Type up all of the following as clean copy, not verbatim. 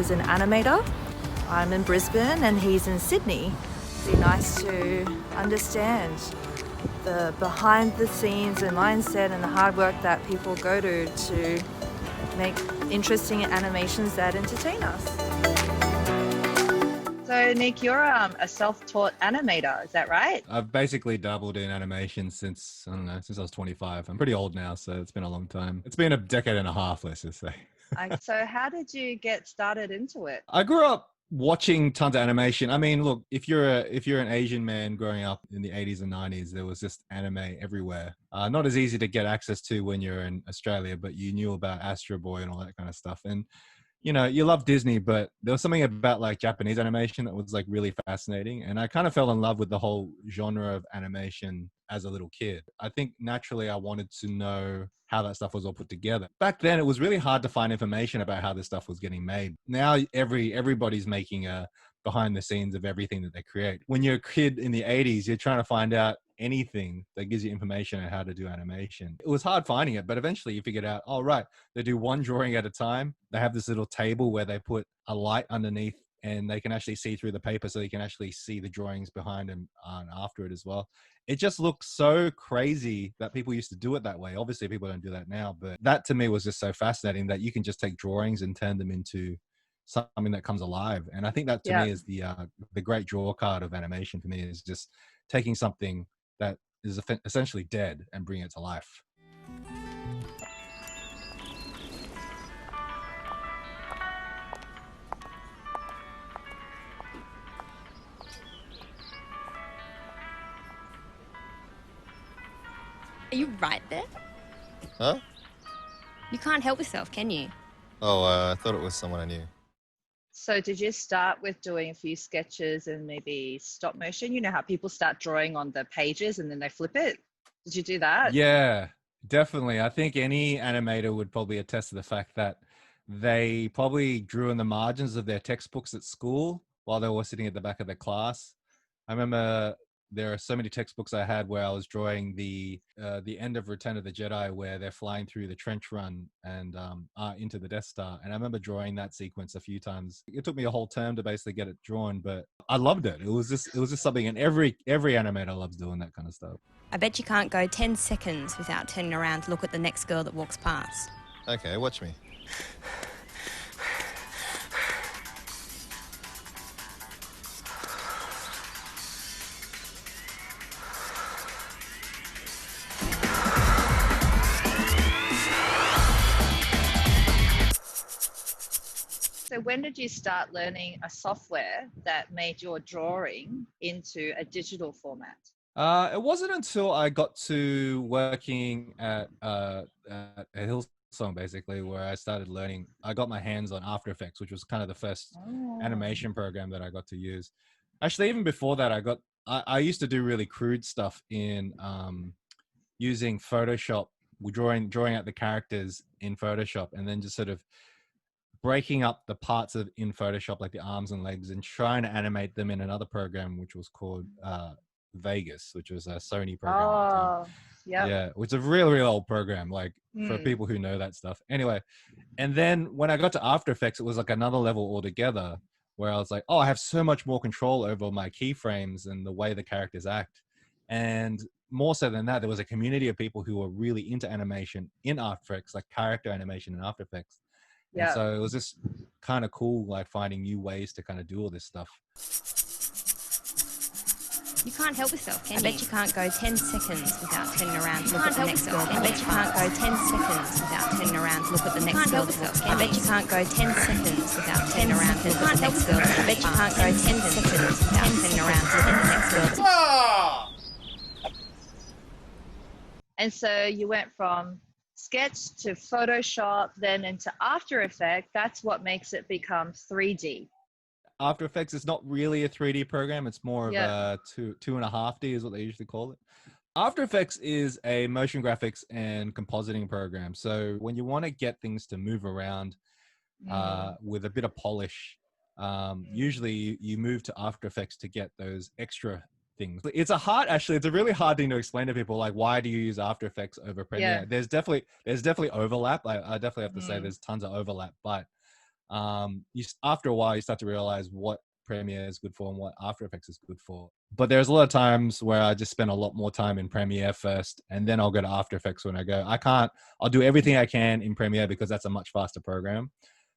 is an animator. I'm in Brisbane and he's in Sydney. It'd be nice to understand the behind the scenes and mindset and the hard work that people go to make interesting animations that entertain us. So Nick, you're a self-taught animator, is that right? I've basically dabbled in animation since, I don't know, since I was 25. I'm pretty old now, so it's been a long time. It's been a decade and a half, let's just say. So how did you get started into it? I grew up watching tons of animation. I mean, look, if you're an Asian man growing up in the 80s and 90s, there was just anime everywhere. Not as easy to get access to when you're in Australia, but you knew about Astro Boy and all that kind of stuff. And you know, you love Disney, but there was something about like Japanese animation that was like really fascinating. And I kind of fell in love with the whole genre of animation as a little kid. I think naturally I wanted to know how that stuff was all put together. Back then, it was really hard to find information about how this stuff was getting made. Now everybody's making a behind the scenes of everything that they create. When you're a kid in the 80s, you're trying to find out anything that gives you information on how to do animation. It was hard finding it, but eventually you figured out, oh, right, they do one drawing at a time. They have this little table where they put a light underneath and they can actually see through the paper, so you can actually see the drawings behind and after it as well. It just looks so crazy that people used to do it that way. Obviously, people don't do that now, but that to me was just so fascinating that you can just take drawings and turn them into something that comes alive. And I think that to me is the great draw card of animation for me, is just taking something that is essentially dead and bringing it to life. Are you right there? Huh? You can't help yourself, can you? Oh, I thought it was someone I knew. So did you start with doing a few sketches and maybe stop motion? You know how people start drawing on the pages and then they flip it? Did you do that? Yeah, definitely. I think any animator would probably attest to the fact that they probably drew in the margins of their textbooks at school while they were sitting at the back of the class. I remember there are so many textbooks I had where I was drawing the end of Return of the Jedi, where they're flying through the trench run and into the Death Star. And I remember drawing that sequence a few times. It took me a whole term to basically get it drawn, but I loved it. It was just something, and every animator loves doing that kind of stuff. I bet you can't go 10 seconds without turning around to look at the next girl that walks past. Okay, watch me. So when did you start learning a software that made your drawing into a digital format? It wasn't until I got to working at Hillsong, basically, where I started learning. I got my hands on After Effects, which was kind of the first animation program that I got to use. Actually, even before that, I used to do really crude stuff in using Photoshop, drawing out the characters in Photoshop, and then just sort of breaking up the parts in Photoshop, like the arms and legs, and trying to animate them in another program, which was called Vegas, which was a Sony program. Oh, yeah, it's a real old program, like for people who know that stuff. Anyway, and then when I got to After Effects, it was like another level altogether, where I was like, oh, I have so much more control over my keyframes and the way the characters act. And more so than that, there was a community of people who were really into animation in After Effects, like character animation in After Effects. And so it was just kind of cool, like finding new ways to kind of do all this stuff. You can't help yourself, can you? I bet you can't go 10 seconds without turning around to look at the next girl. I bet you can't go 10 seconds without turning around to look at the next girl. I bet you can't go 10 seconds without turning around to look at the next girl. I bet you can't go 10 seconds without turning around to look at the next girl. And so you went from Sketch to Photoshop, then into After Effects. That's what makes it become 3D. After Effects is not really a 3D program. It's more of a 2.5D is what they usually call it. After Effects is a motion graphics and compositing program. So when you want to get things to move around with a bit of polish, usually you move to After Effects to get those extra things. It's a really hard thing to explain to people, like, why do you use After Effects over Premiere? There's definitely overlap. I definitely have to say there's tons of overlap, but After a while, you start to realize what Premiere is good for and what After Effects is good for. But there's a lot of times where I just spend a lot more time in Premiere first, and then I'll go to After Effects when I go. I'll do everything I can in Premiere because that's a much faster program.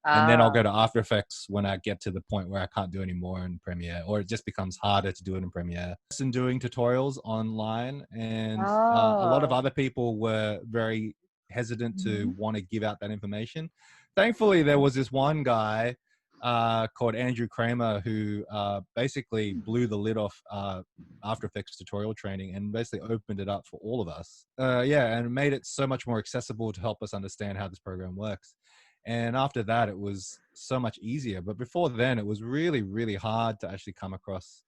And then I'll go to After Effects when I get to the point where I can't do any more in Premiere, or it just becomes harder to do it in Premiere. And doing tutorials online, and a lot of other people were very hesitant to want to give out that information. Thankfully, there was this one guy called Andrew Kramer who basically blew the lid off After Effects tutorial training and basically opened it up for all of us. And made it so much more accessible to help us understand how this program works. And after that, it was so much easier. But before then, it was really, really hard to actually come across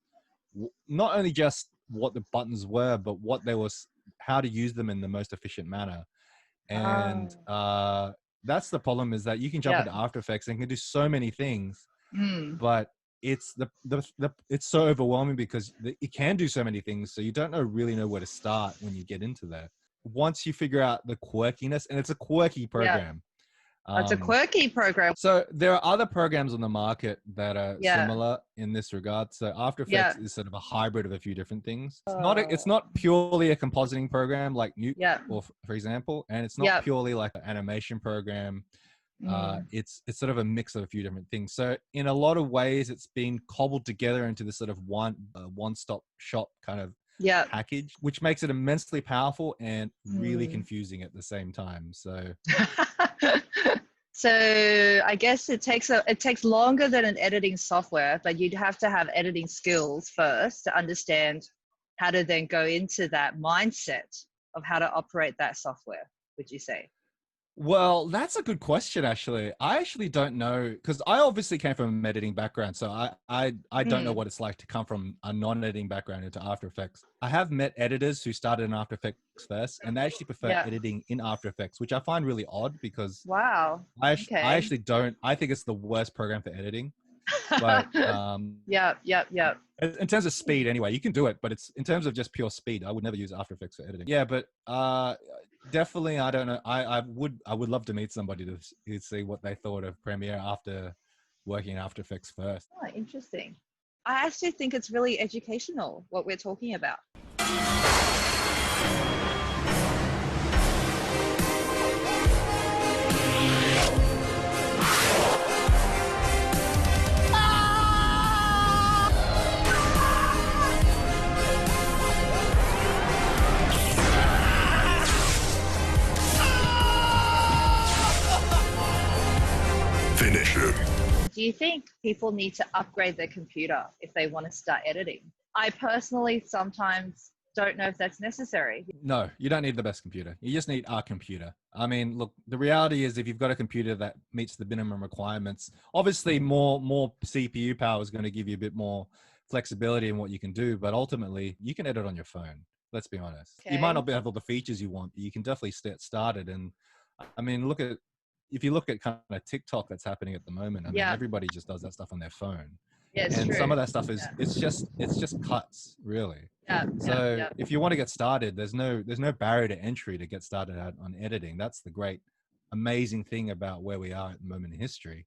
not only just what the buttons were, but how to use them in the most efficient manner. And that's the problem, is that you can jump into After Effects and can do so many things, but it's it's so overwhelming because it can do so many things. So you don't really know where to start when you get into that. Once you figure out the quirkiness, and it's a quirky program. It's a quirky program. So there are other programs on the market that are similar in this regard. So After Effects is sort of a hybrid of a few different things. It's not purely a compositing program like Nuke, or for example, and it's not purely like an animation program. It's sort of a mix of a few different things. So in a lot of ways, it's been cobbled together into this sort of one-stop shop kind of package, which makes it immensely powerful and really confusing at the same time. So so I guess it takes longer than an editing software, but you'd have to have editing skills first to understand how to then go into that mindset of how to operate that software, would you say? Well, that's a good question, actually. I actually don't know, because I obviously came from an editing background, so I don't know what it's like to come from a non-editing background into After Effects. I have met editors who started in After Effects first, and they actually prefer editing in After Effects, which I find really odd because I actually don't. I think it's the worst program for editing. But in terms of speed, anyway, you can do it, but it's in terms of just pure speed, I would never use After Effects for editing. Yeah, but definitely, I don't know. I would love to meet somebody to see what they thought of Premiere after working in After Effects first. Oh, interesting. I actually think it's really educational what we're talking about. Finish him. Do you think people need to upgrade their computer if they want to start editing? I personally sometimes don't know if that's necessary. No, you don't need the best computer. You just need a computer. I mean, look, the reality is if you've got a computer that meets the minimum requirements, obviously more CPU power is going to give you a bit more flexibility in what you can do, but ultimately you can edit on your phone. Let's be honest. Okay. You might not have all the features you want, but you can definitely get started. And I mean, if you look at kind of TikTok that's happening at the moment, I mean, everybody just does that stuff on their phone. Yeah, and true. Some of that stuff is it's just cuts, really. If you want to get started, there's no barrier to entry to get started on editing. That's the great, amazing thing about where we are at the moment in history,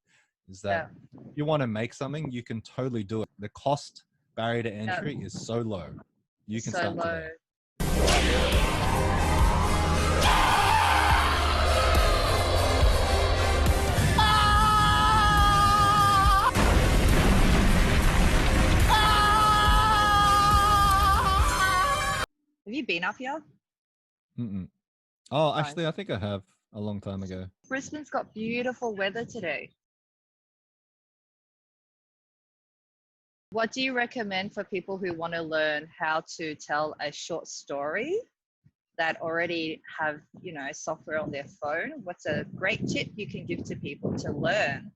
is that if you want to make something, you can totally do it. The cost barrier to entry is so low. You can start today. Have you been up here? Mm-mm. Oh, actually, I think I have a long time ago. Brisbane's got beautiful weather today. What do you recommend for people who want to learn how to tell a short story that already have, software on their phone? What's a great tip you can give to people to learn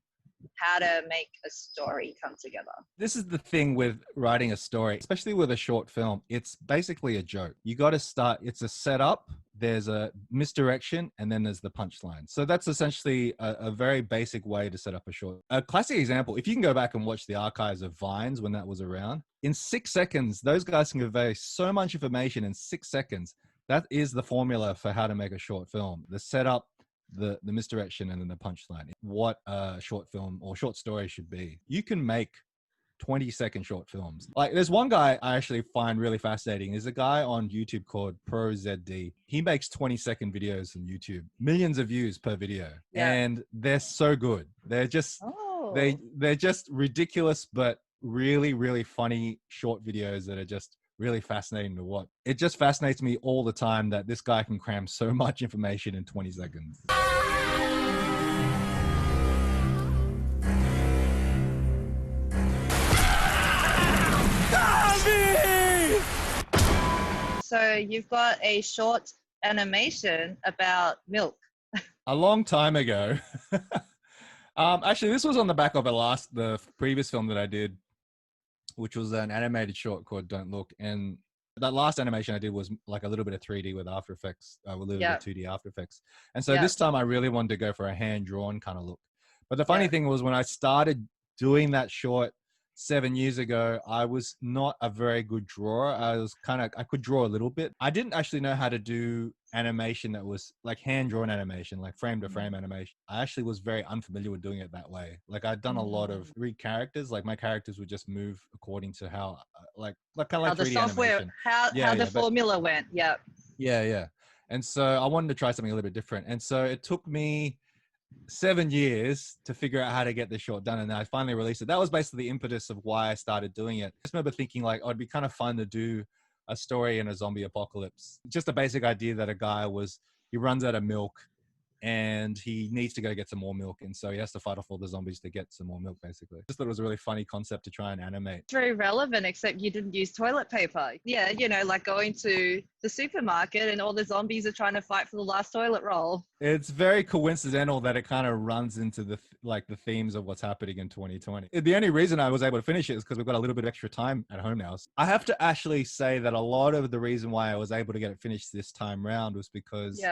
how to make a story come together? This is the thing with writing a story, especially with a short film. It's basically a joke. You got to start, it's a setup, there's a misdirection, and then there's the punchline. So that's essentially a very basic way to set up a short. A classic example, if you can go back and watch the archives of Vines when that was around, in 6 seconds, those guys can convey so much information in 6 seconds. That is the formula for how to make a short film. The setup, the misdirection and then the punchline. What a short film or short story should be. You can make 20-second short films. Like there's one guy I actually find really fascinating. There's a guy on YouTube called ProZD. He makes 20-second videos on YouTube, millions of views per video, and they're so good. They're just they're just ridiculous, but really, really funny short videos that are just really fascinating to watch. It just fascinates me all the time that this guy can cram so much information in 20 seconds. So you've got a short animation about milk. A long time ago. Actually, this was on the back of the previous film that I did, which was an animated short called Don't Look. And that last animation I did was like a little bit of 3D with After Effects, a little bit of 2D After Effects. And so this time I really wanted to go for a hand-drawn kind of look. But the funny thing was when I started doing that short 7 years ago, I was not a very good drawer. I could draw a little bit. I didn't actually know how to do animation that was like hand-drawn animation, like frame-to-frame animation. I actually was very unfamiliar with doing it that way. Like I'd done a lot of read characters, like my characters would just move according to how, like kind of like 3D the software, animation. how the formula went. Yeah. And so I wanted to try something a little bit different. And so it took me 7 years to figure out how to get this short done, and I finally released it. That was basically the impetus of why I started doing it. I just remember thinking like, oh, it'd be kind of fun to do a story in a zombie apocalypse. Just a basic idea that a guy he runs out of milk and he needs to go get some more milk, and so he has to fight off all the zombies to get some more milk, basically. Just thought it was a really funny concept to try and animate. It's very relevant, except you didn't use toilet paper. Yeah, like going to the supermarket and all the zombies are trying to fight for the last toilet roll. It's very coincidental that it kind of runs into the themes of what's happening in 2020. The only reason I was able to finish it is because we've got a little bit of extra time at home now. I have to actually say that a lot of the reason why I was able to get it finished this time round was because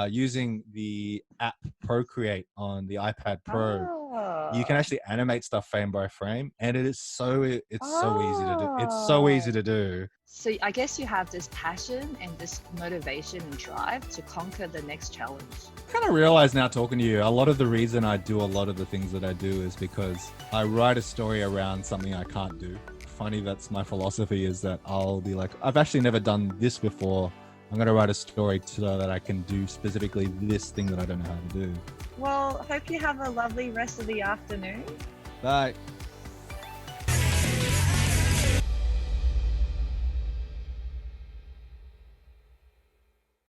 using the app Procreate on the iPad Pro, you can actually animate stuff frame by frame, and it's so easy to do. It's so easy to do. So I guess you have this passion and this motivation and drive to conquer the next challenge. I kind of realize now talking to you, a lot of the reason I do a lot of the things that I do is because I write a story around something I can't do. Funny, that's my philosophy, is that I'll be like, I've actually never done this before. I'm going to write a story so that I can do specifically this thing that I don't know how to do. Well, hope you have a lovely rest of the afternoon. Bye.